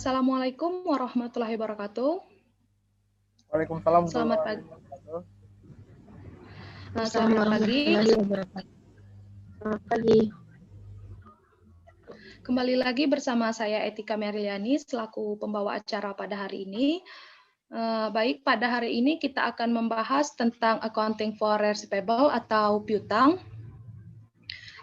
Assalamualaikum warahmatullahi wabarakatuh. Waalaikumsalam. Selamat pagi. Selamat pagi. Selamat pagi. Kembali lagi bersama saya Etika Meriani selaku pembawa acara pada hari ini. Baik, pada hari ini kita akan membahas tentang accounting for receivable atau piutang.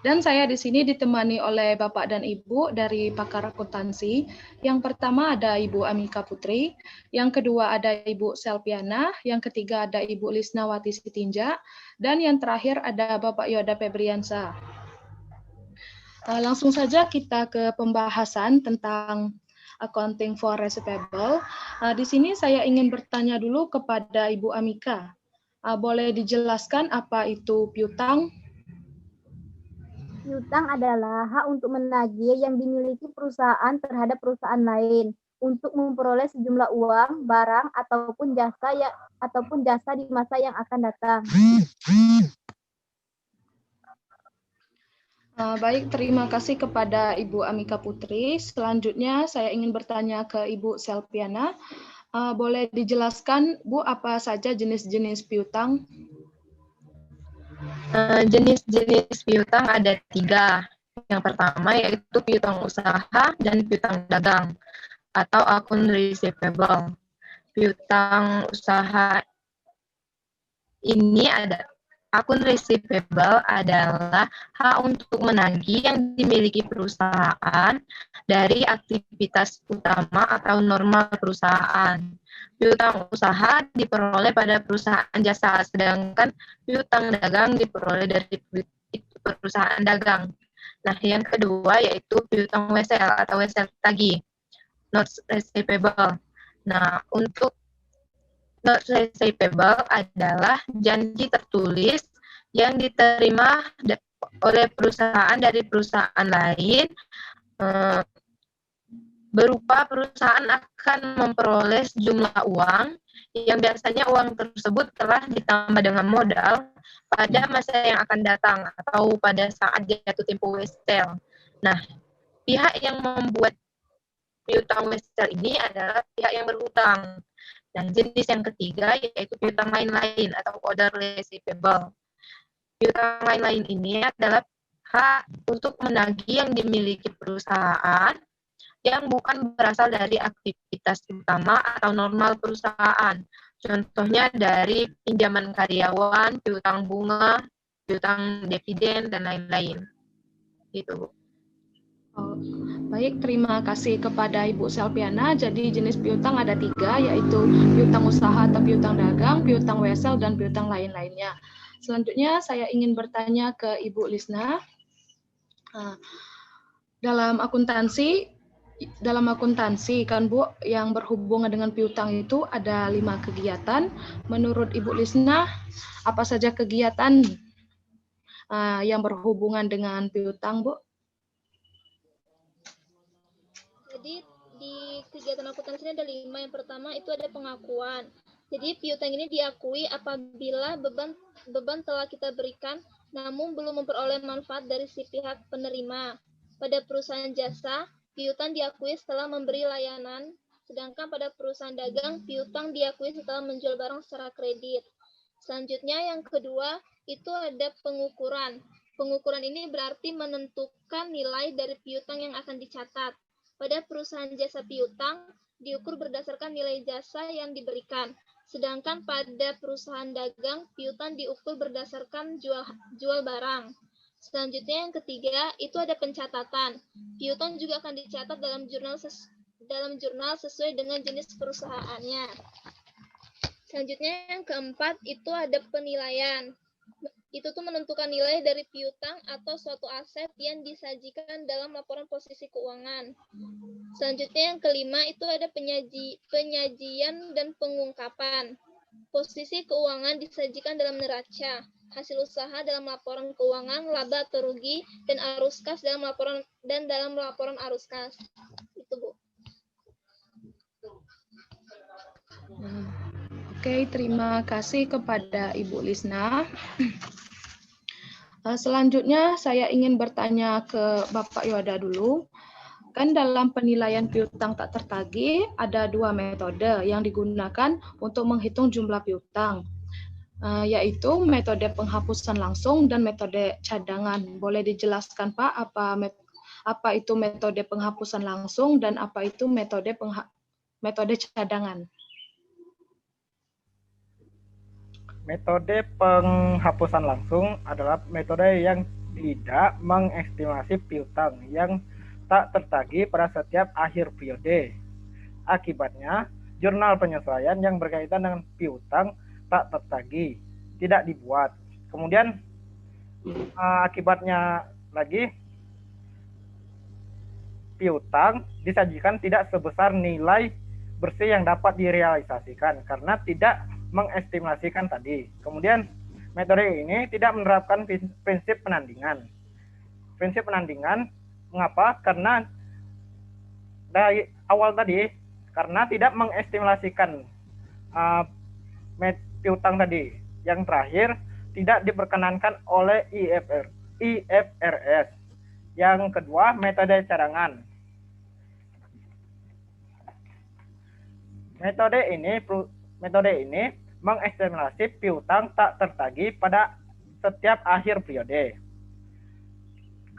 Dan saya di sini ditemani oleh Bapak dan Ibu dari pakar akuntansi. Yang pertama ada Ibu Amika Putri, yang kedua ada Ibu Selpiana, yang ketiga ada Ibu Lisnawati Sitinja, dan yang terakhir ada Bapak Yoda Febriansa. Langsung saja kita ke pembahasan tentang accounting for receivable. Di sini saya ingin bertanya dulu kepada Ibu Amika. Boleh dijelaskan apa itu piutang? Piutang adalah hak untuk menagih yang dimiliki perusahaan terhadap perusahaan lain untuk memperoleh sejumlah uang, barang, ataupun jasa di masa yang akan datang. Baik, terima kasih kepada Ibu Amika Putri. Selanjutnya saya ingin bertanya ke Ibu Selpiana. Boleh dijelaskan, Bu, apa saja jenis-jenis piutang? Jenis-jenis piutang ada 3. Yang pertama yaitu piutang usaha dan piutang dagang atau akun receivable. Piutang usaha ini ada akun receivable adalah hak untuk menagih yang dimiliki perusahaan dari aktivitas utama atau normal perusahaan. Piutang usaha diperoleh pada perusahaan jasa, sedangkan piutang dagang diperoleh dari perusahaan dagang. Nah, yang kedua yaitu piutang wesel atau wesel tagih, notes receivable. Nah, untuk notes receivable adalah janji tertulis yang diterima oleh perusahaan dari perusahaan lain, berupa perusahaan akan memperoleh sejumlah uang yang biasanya uang tersebut telah ditambah dengan modal pada masa yang akan datang atau pada saat jatuh tempo wesel. Nah, pihak yang membuat piutang wesel ini adalah pihak yang berhutang. Dan jenis yang ketiga yaitu piutang lain-lain atau other receivable. Piutang lain-lain ini adalah hak untuk menagih yang dimiliki perusahaan yang bukan berasal dari aktivitas utama atau normal perusahaan. Contohnya dari pinjaman karyawan, piutang bunga, piutang dividen, dan lain-lain. Gitu, Bu. Baik, terima kasih kepada Ibu Selpiana. Jadi jenis piutang ada 3, yaitu piutang usaha atau piutang dagang, piutang wesel, dan piutang lain-lainnya. Selanjutnya saya ingin bertanya ke Ibu Lisna. Dalam akuntansi kan Bu, yang berhubungan dengan piutang itu ada 5 kegiatan. Menurut Ibu Lisna, apa saja kegiatan yang berhubungan dengan piutang, Bu? Jadi di kegiatan akuntansi ini ada 5. Yang pertama itu ada pengakuan. Jadi piutang ini diakui apabila beban telah kita berikan namun belum memperoleh manfaat dari si pihak penerima. Pada perusahaan jasa, piutang diakui setelah memberi layanan, sedangkan pada perusahaan dagang, piutang diakui setelah menjual barang secara kredit. Selanjutnya yang kedua, itu ada pengukuran. Pengukuran ini berarti menentukan nilai dari piutang yang akan dicatat. Pada perusahaan jasa piutang, diukur berdasarkan nilai jasa yang diberikan. Sedangkan pada perusahaan dagang, piutang diukur berdasarkan jual barang. Selanjutnya yang ketiga, itu ada pencatatan. Piutang juga akan dicatat dalam jurnal sesuai dengan jenis perusahaannya. Selanjutnya yang keempat, itu ada penilaian. Itu tuh menentukan nilai dari piutang atau suatu aset yang disajikan dalam laporan posisi keuangan. Selanjutnya yang kelima, itu ada penyajian dan pengungkapan. Posisi keuangan disajikan dalam neraca, hasil usaha dalam laporan keuangan, laba atau rugi, dan arus kas dalam laporan arus kas. Itu, Bu. Oke, terima kasih kepada Ibu Lisna. Selanjutnya saya ingin bertanya ke Bapak Yoda dulu. Sedangkan dalam penilaian piutang tak tertagih ada dua metode yang digunakan untuk menghitung jumlah piutang, yaitu metode penghapusan langsung dan metode cadangan. Boleh dijelaskan Pak apa itu metode penghapusan langsung dan apa itu metode cadangan? Metode penghapusan langsung adalah metode yang tidak mengestimasi piutang yang tak tertagih pada setiap akhir periode. Akibatnya, jurnal penyesuaian yang berkaitan dengan piutang tak tertagih tidak dibuat. Kemudian akibatnya lagi, piutang disajikan tidak sebesar nilai bersih yang dapat direalisasikan karena tidak mengestimasikan tadi. Kemudian metode ini tidak menerapkan prinsip penandingan. Prinsip penandingan mengapa? Karena dari awal tadi, karena tidak mengestimasikan piutang tadi. Yang terakhir, tidak diperkenankan oleh IFRS. Yang kedua, metode cadangan. Metode ini mengestimasi piutang tak tertagih pada setiap akhir periode.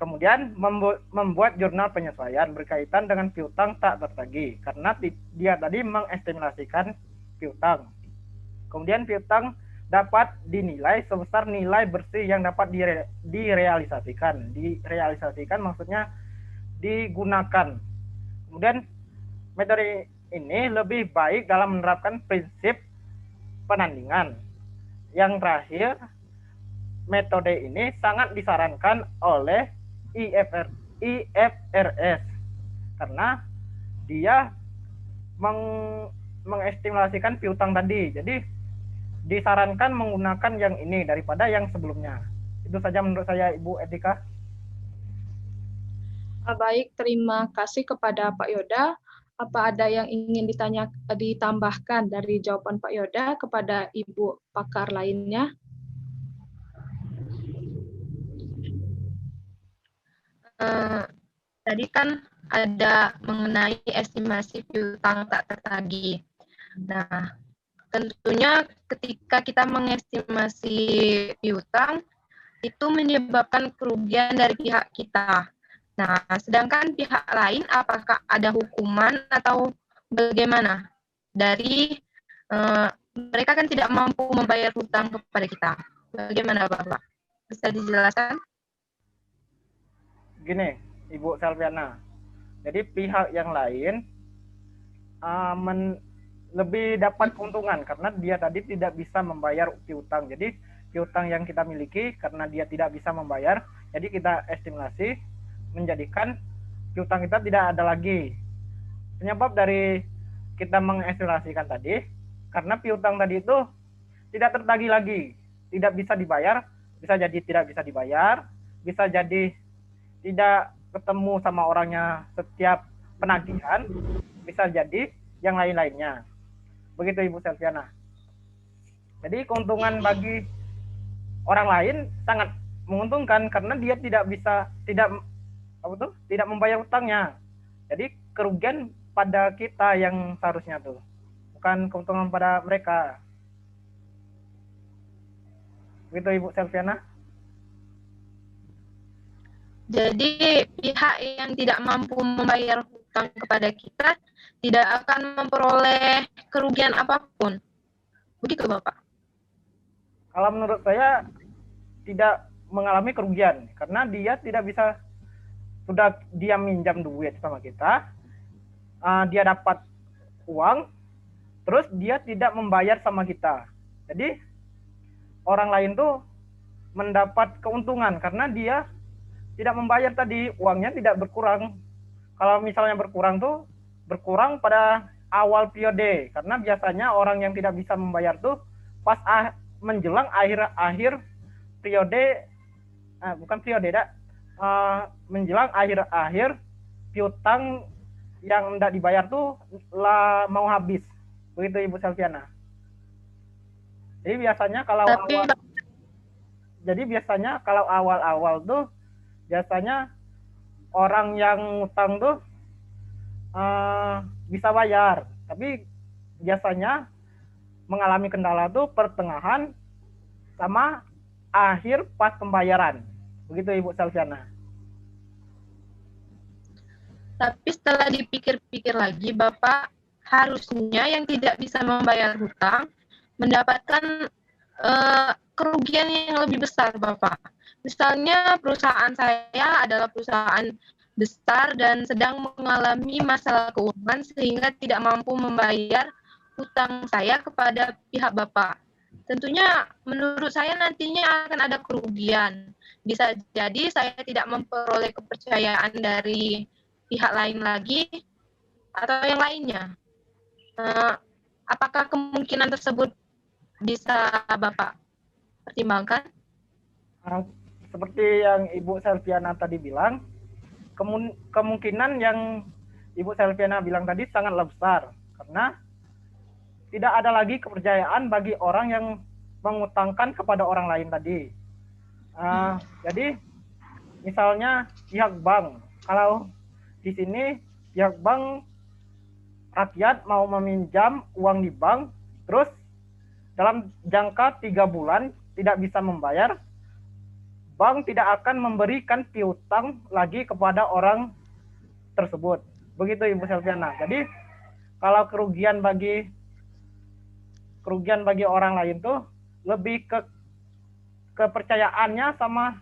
Kemudian membuat jurnal penyesuaian berkaitan dengan piutang tak tertagih karena dia tadi mengestimasikan piutang. Kemudian piutang dapat dinilai sebesar nilai bersih yang dapat direalisasikan. Direalisasikan maksudnya digunakan. Kemudian metode ini lebih baik dalam menerapkan prinsip penandingan. Yang terakhir, metode ini sangat disarankan oleh IFRS karena dia mengestimasikan piutang tadi. Jadi disarankan menggunakan yang ini daripada yang sebelumnya. Itu saja menurut saya, Ibu Etika. Baik, terima kasih kepada Pak Yoda. Apa ada yang ingin ditambahkan dari jawaban Pak Yoda kepada Ibu pakar lainnya? Tadi kan ada mengenai estimasi piutang tak tertagih. Nah, tentunya ketika kita mengestimasi piutang, itu menyebabkan kerugian dari pihak kita. Nah, sedangkan pihak lain apakah ada hukuman atau bagaimana? Dari mereka kan tidak mampu membayar hutang kepada kita. Bagaimana Bapak? Bisa dijelaskan? Gini, Ibu Selviana. Jadi pihak yang lain lebih dapat keuntungan karena dia tadi tidak bisa membayar piutang. Jadi piutang yang kita miliki karena dia tidak bisa membayar, jadi kita estimasi menjadikan piutang kita tidak ada lagi. Penyebab dari kita mengestimasikan tadi karena piutang tadi itu tidak tertagih lagi, tidak bisa dibayar, bisa jadi tidak bisa dibayar, bisa jadi tidak ketemu sama orangnya setiap penagihan, bisa jadi yang lain-lainnya. Begitu Ibu Selviana. Jadi keuntungan bagi orang lain sangat menguntungkan karena dia tidak membayar utangnya. Jadi kerugian pada kita yang seharusnya tuh, bukan keuntungan pada mereka. Begitu Ibu Selviana. Jadi pihak yang tidak mampu membayar hutang kepada kita tidak akan memperoleh kerugian apapun. Begitu Bapak? Kalau menurut saya tidak mengalami kerugian karena dia tidak bisa, sudah dia minjam duit sama kita, dia dapat uang, terus dia tidak membayar sama kita. Jadi orang lain tuh mendapat keuntungan karena dia tidak membayar tadi, uangnya tidak berkurang. Kalau misalnya berkurang tuh berkurang pada awal periode karena biasanya orang yang tidak bisa membayar tuh pas menjelang akhir periode, menjelang akhir piutang yang tidak dibayar tuh mau habis. Begitu Ibu Selviana. Jadi biasanya kalau awal-awal tuh biasanya orang yang utang tuh bisa bayar, tapi biasanya mengalami kendala tuh pertengahan sama akhir pas pembayaran. Begitu Ibu Selviana. Tapi setelah dipikir-pikir lagi, Bapak, harusnya yang tidak bisa membayar hutang mendapatkan kerugian yang lebih besar, Bapak. Misalnya perusahaan saya adalah perusahaan besar dan sedang mengalami masalah keuangan sehingga tidak mampu membayar hutang saya kepada pihak Bapak. Tentunya menurut saya nantinya akan ada kerugian. Bisa jadi saya tidak memperoleh kepercayaan dari pihak lain lagi atau yang lainnya. Apakah kemungkinan tersebut bisa Bapak pertimbangkan? Seperti yang Ibu Selviana tadi bilang, kemungkinan yang Ibu Selviana bilang tadi sangatlah besar, karena tidak ada lagi kepercayaan bagi orang yang mengutangkan kepada orang lain tadi. Jadi misalnya pihak bank, kalau di sini pihak bank, rakyat mau meminjam uang di bank, terus dalam jangka 3 bulan tidak bisa membayar, bank tidak akan memberikan piutang lagi kepada orang tersebut. Begitu Ibu Selviana. Jadi kalau kerugian bagi orang lain tuh lebih ke kepercayaannya sama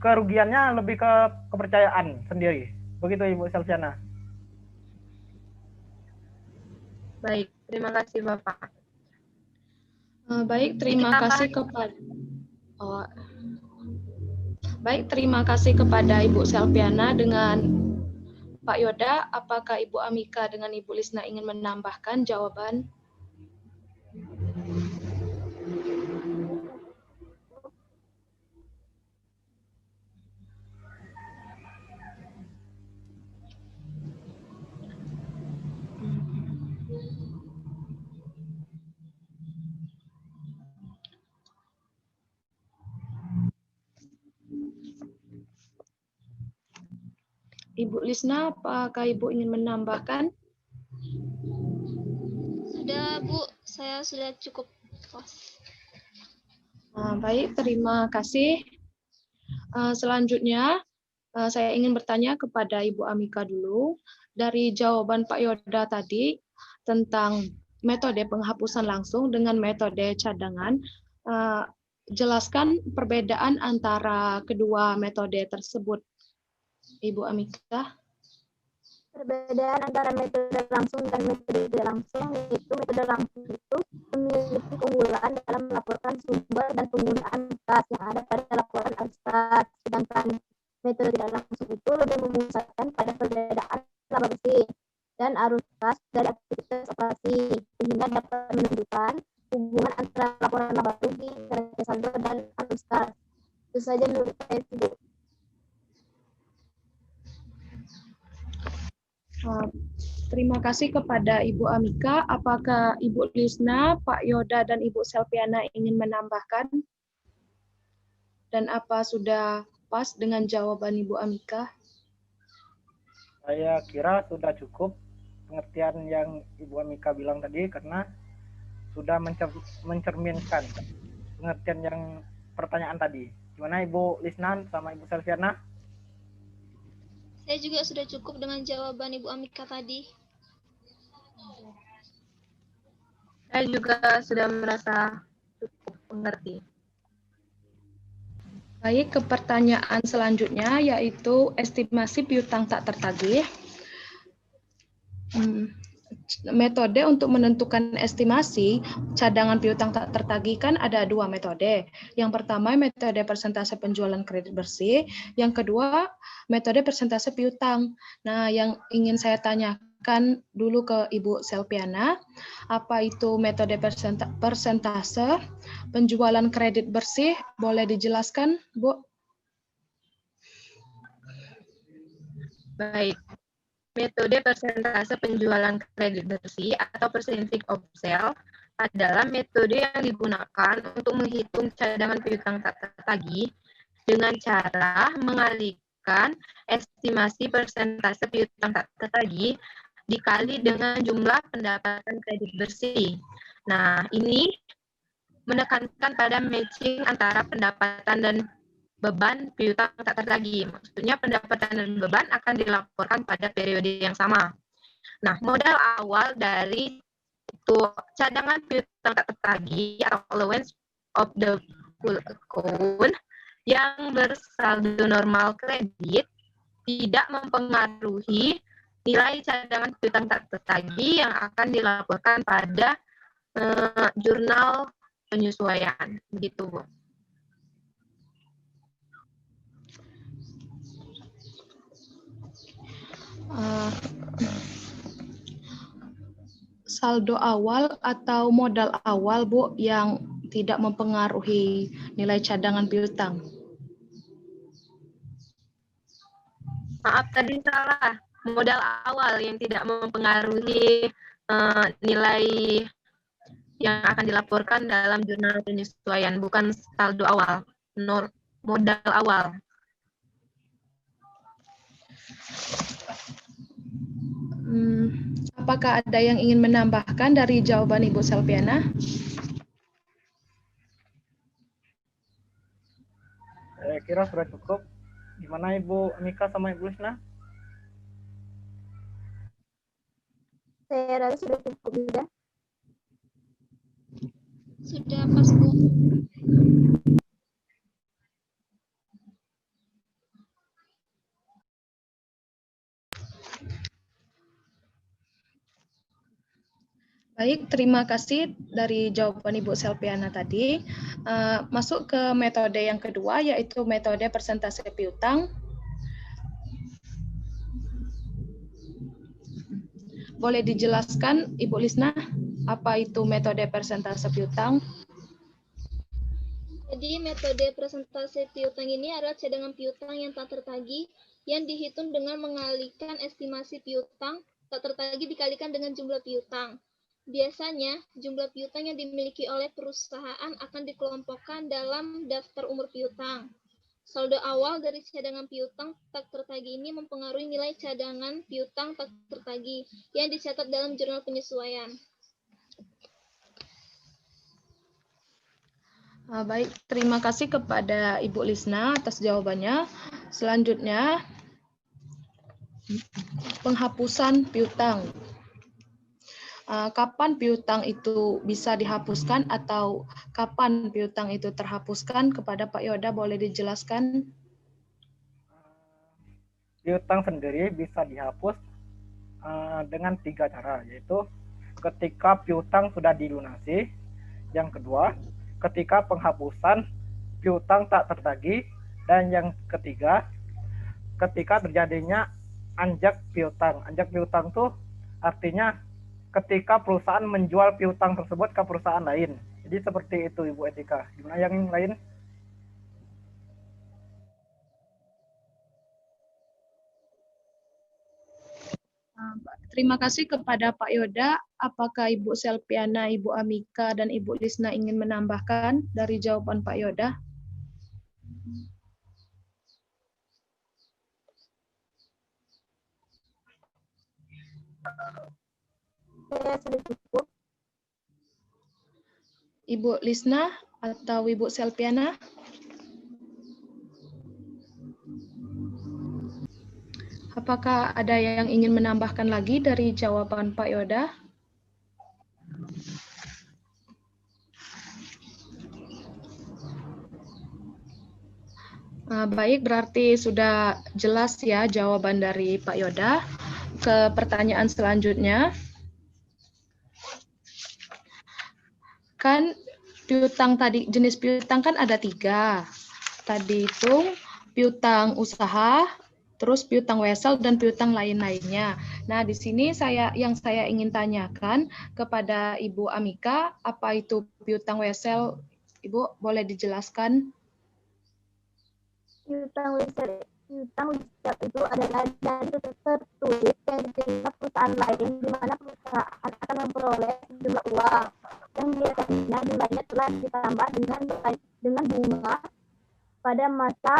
kerugiannya lebih ke kepercayaan sendiri. Begitu Ibu Selviana. Baik, terima kasih Bapak. Baik, terima kasih kepada terima kasih kepada Ibu Selviana dengan Pak Yoda. Apakah Ibu Amika dengan Ibu Lisna ingin menambahkan jawaban? Ibu Lisna, apakah Ibu ingin menambahkan? Sudah, Bu. Saya sudah cukup puas. Baik, terima kasih. Selanjutnya, saya ingin bertanya kepada Ibu Amika dulu. Dari jawaban Pak Yoda tadi tentang metode penghapusan langsung dengan metode cadangan, jelaskan perbedaan antara kedua metode tersebut. Ibu Amika. Perbedaan antara metode langsung dan metode tidak langsung, yaitu metode langsung itu memiliki keunggulan dalam melaporkan sumber dan penggunaan kas yang ada pada laporan abstrak, sedangkan metode tidak langsung itu lebih memusatkan pada perbedaan laba bersih dan arus kas dari aktivitas operasi, sehingga dapat menunjukkan hubungan antara laporan laba rugi, neraca saldo, dan arus kas. Itu saja menurut saya, Bu. Terima kasih kepada Ibu Amika. Apakah Ibu Lisna, Pak Yoda, dan Ibu Selviana ingin menambahkan? Dan apa sudah pas dengan jawaban Ibu Amika? Saya kira sudah cukup pengertian yang Ibu Amika bilang tadi, karena sudah mencerminkan pengertian yang pertanyaan tadi. Gimana Ibu Lisna sama Ibu Selviana? Saya juga sudah cukup dengan jawaban Ibu Amika tadi. Saya juga sudah merasa cukup mengerti. Baik, ke pertanyaan selanjutnya, yaitu estimasi piutang tak tertagih. Metode untuk menentukan estimasi cadangan piutang tak tertagih kan ada 2 metode. Yang pertama metode persentase penjualan kredit bersih, yang kedua metode persentase piutang. Nah, yang ingin saya tanyakan dulu ke Ibu Selviana, apa itu metode persentase penjualan kredit bersih? Boleh dijelaskan, Bu? Baik. Metode persentase penjualan kredit bersih atau percentage of sale adalah metode yang digunakan untuk menghitung cadangan piutang tak tertagih dengan cara mengalihkan estimasi persentase piutang tak tertagih dikali dengan jumlah pendapatan kredit bersih. Nah, ini menekankan pada matching antara pendapatan dan beban piutang tak tertagih. Maksudnya pendapatan dan beban akan dilaporkan pada periode yang sama. Nah, modal awal dari itu cadangan piutang tak tertagih atau allowance of the full account yang bersaldo normal kredit tidak mempengaruhi nilai cadangan piutang tak tertagih yang akan dilaporkan pada jurnal penyesuaian, begitu, Bu. Saldo awal atau modal awal, Bu, yang tidak mempengaruhi nilai cadangan piutang. Maaf, tadi salah. Modal awal yang tidak mempengaruhi nilai yang akan dilaporkan dalam jurnal penyesuaian, bukan saldo awal, modal awal. Apakah ada yang ingin menambahkan dari jawaban Ibu Selviana? Saya kira sudah cukup. Gimana Ibu Mika sama Ibu Lisna? Saya rasa sudah cukup juga. Sudah pas, Bu. Baik, terima kasih dari jawaban Ibu Selviana tadi. Masuk ke metode yang kedua, yaitu metode persentase piutang. Boleh dijelaskan, Ibu Lisna, apa itu metode persentase piutang? Jadi metode persentase piutang ini adalah cadangan piutang yang tak tertagih yang dihitung dengan mengalihkan estimasi piutang tak tertagih dikalikan dengan jumlah piutang. Biasanya, jumlah piutang yang dimiliki oleh perusahaan akan dikelompokkan dalam daftar umur piutang. Saldo awal dari cadangan piutang tak tertagih ini mempengaruhi nilai cadangan piutang tak tertagih yang dicatat dalam jurnal penyesuaian. Baik, terima kasih kepada Ibu Lisna atas jawabannya. Selanjutnya, penghapusan piutang. Kapan piutang itu bisa dihapuskan atau kapan piutang itu terhapuskan? Kepada Pak Yoda boleh dijelaskan? Piutang sendiri bisa dihapus dengan 3 cara, yaitu ketika piutang sudah dilunasi, yang kedua ketika penghapusan piutang tak tertagih, dan yang ketiga ketika terjadinya anjak piutang. Anjak piutang itu artinya ketika perusahaan menjual piutang tersebut ke perusahaan lain. Jadi seperti itu Ibu Etika. Gimana yang lain? Terima kasih kepada Pak Yoda. Apakah Ibu Selviana, Ibu Amika, dan Ibu Lisna ingin menambahkan dari jawaban Pak Yoda? Saya sudah cukup. Ibu Lisna atau Ibu Selviana? Apakah ada yang ingin menambahkan lagi dari jawaban Pak Yoda? Baik, berarti sudah jelas ya jawaban dari Pak Yoda. Ke pertanyaan selanjutnya. Kan piutang tadi, jenis piutang kan ada 3. Tadi itu piutang usaha, terus piutang wesel, dan piutang lain-lainnya. Nah, di sini yang saya ingin tanyakan kepada Ibu Amika, apa itu piutang wesel? Ibu, boleh dijelaskan? Piutang wesel itu adalah dana tertulis yang diterima perusahaan lain di mana perusahaan akan memperoleh jumlah uang yang biasanya jumlahnya telah ditambah dengan bunga pada masa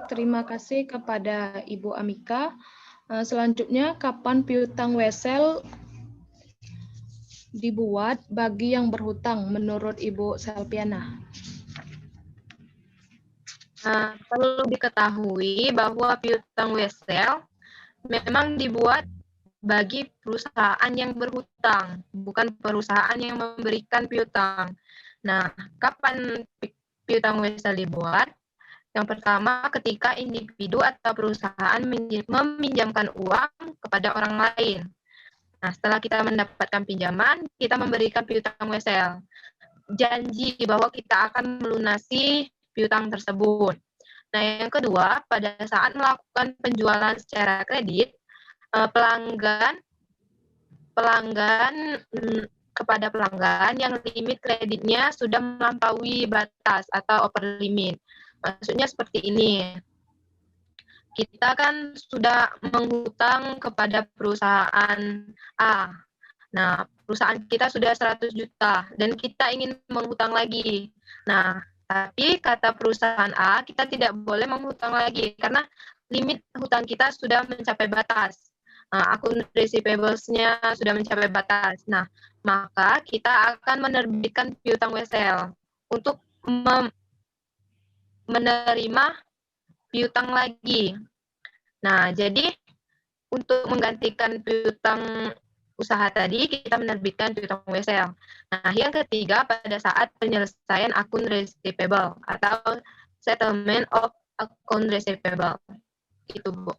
terima kasih kepada Ibu Amika. Selanjutnya, kapan piutang wesel dibuat bagi yang berhutang menurut Ibu Selpiana? Perlu diketahui bahwa piutang wesel memang dibuat bagi perusahaan yang berhutang, bukan perusahaan yang memberikan piutang. Nah, kapan piutang wesel dibuat? Yang pertama, ketika individu atau perusahaan meminjamkan uang kepada orang lain. Nah, setelah kita mendapatkan pinjaman, kita memberikan piutang wesel. Janji bahwa kita akan melunasi piutang tersebut. Nah, yang kedua, pada saat melakukan penjualan secara kredit, kepada pelanggan yang limit kreditnya sudah melampaui batas atau over limit. Maksudnya seperti ini. Kita kan sudah menghutang kepada perusahaan A. Nah, perusahaan kita sudah 100 juta dan kita ingin menghutang lagi. Nah, tapi kata perusahaan A, kita tidak boleh menghutang lagi karena limit hutang kita sudah mencapai batas. Akun receivables-nya sudah mencapai batas. Nah, maka kita akan menerbitkan piutang wesel untuk menerima piutang lagi. Nah, jadi untuk menggantikan piutang usaha tadi, kita menerbitkan piutang wesel. Nah, yang ketiga, pada saat penyelesaian akun receivable atau settlement of account receivable. Itu, Bu.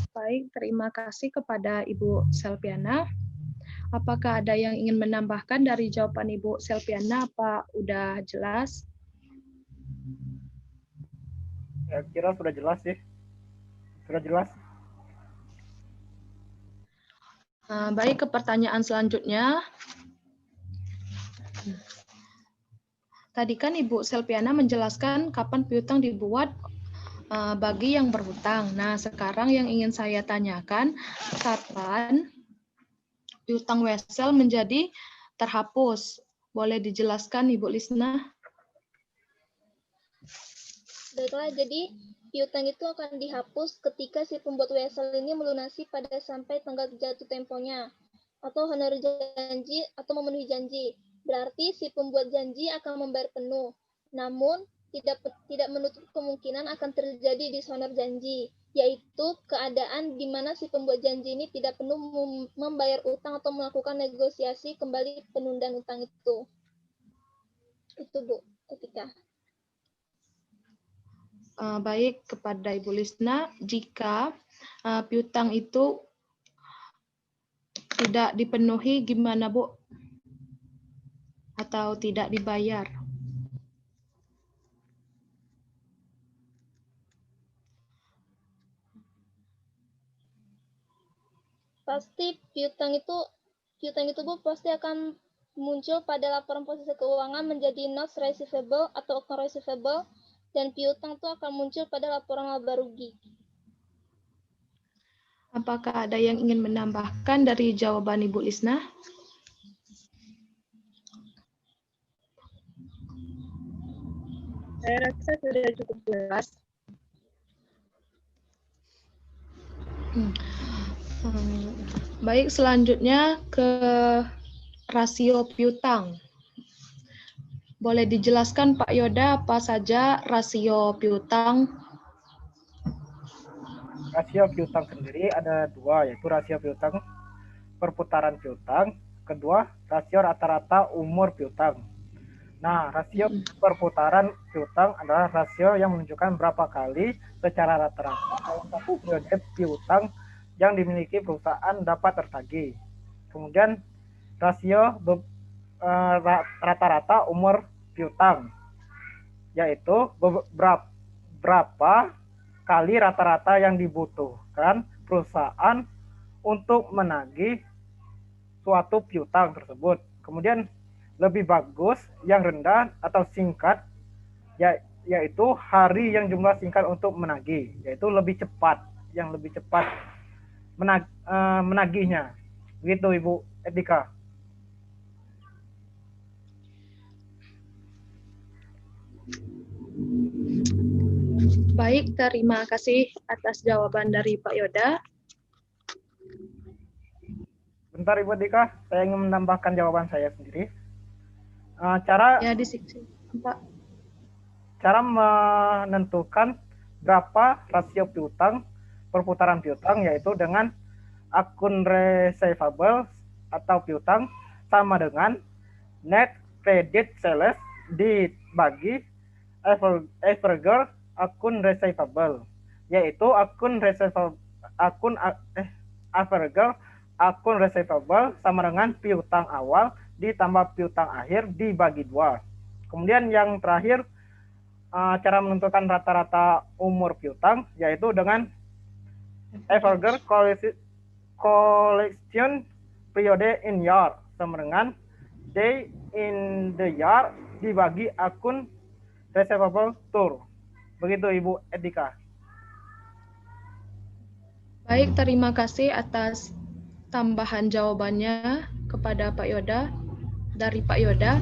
Baik, terima kasih kepada Ibu Selpiana. Apakah ada yang ingin menambahkan dari jawaban Ibu Selpiana? Apa udah jelas? Ya, kira sudah jelas sih. Sudah jelas. Baik, ke pertanyaan selanjutnya. Tadi kan Ibu Selpiana menjelaskan kapan piutang dibuat bagi yang berhutang. Nah, sekarang yang ingin saya tanyakan, kapan piutang wesel menjadi terhapus? Boleh dijelaskan, Ibu Lisna? Baiklah, jadi piutang itu akan dihapus ketika si pembuat wesel ini melunasi pada sampai tanggal jatuh temponya, atau honor janji atau memenuhi janji. Berarti si pembuat janji akan membayar penuh. Namun, tidak menutup kemungkinan akan terjadi dishonor janji, yaitu keadaan di mana si pembuat janji ini tidak penuh membayar utang atau melakukan negosiasi kembali penundaan utang itu. Itu, Bu, Etika. Baik, kepada Ibu Lisna, jika piutang itu tidak dipenuhi, gimana, Bu? Atau tidak dibayar? Pasti piutang itu Bu pasti akan muncul pada laporan posisi keuangan menjadi notes receivable atau account receivable, dan piutang itu akan muncul pada laporan laba rugi. Apakah ada yang ingin menambahkan dari jawaban Ibu Lisna? Saya rasa sudah cukup jelas. Baik, selanjutnya ke rasio piutang. Boleh dijelaskan Pak Yoda apa saja rasio piutang? Rasio piutang sendiri ada dua, yaitu rasio piutang perputaran piutang, kedua rasio rata-rata umur piutang. Nah, rasio perputaran piutang adalah rasio yang menunjukkan berapa kali secara rata-rata satu periode piutang yang dimiliki perusahaan dapat tertagih. Kemudian rasio rata-rata umur piutang, yaitu berapa kali rata-rata yang dibutuhkan perusahaan untuk menagih suatu piutang tersebut. Kemudian lebih bagus yang rendah atau singkat, yaitu hari yang jumlah singkat untuk menagih, yaitu lebih cepat, yang lebih cepat menagihnya. Begitu Ibu Etika. Baik, terima kasih atas jawaban dari Pak Yoda. Bentar Ibu Dika, saya ingin menambahkan jawaban saya sendiri. Cara Ya, Pak. Cara menentukan berapa rasio piutang perputaran piutang yaitu dengan akun receivable atau piutang sama dengan net credit sales dibagi average akun receivable, yaitu average akun receivable sama dengan piutang awal ditambah piutang akhir dibagi 2. Kemudian yang terakhir, cara menentukan rata-rata umur piutang yaitu dengan average collection period in year sama dengan day in the year dibagi akun receivable tour. Begitu Ibu Edika. Baik, terima kasih atas tambahan jawabannya kepada Pak Yoda, dari Pak Yoda.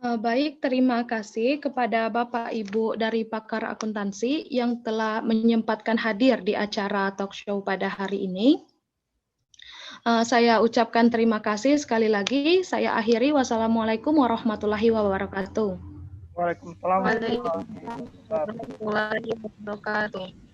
Baik, terima kasih kepada Bapak Ibu dari pakar akuntansi yang telah menyempatkan hadir di acara talk show pada hari ini. Saya ucapkan terima kasih sekali lagi. Saya akhiri. Wassalamualaikum warahmatullahi wabarakatuh. Waalaikumsalam Waalaikumsalam warahmatullahi wabarakatuh.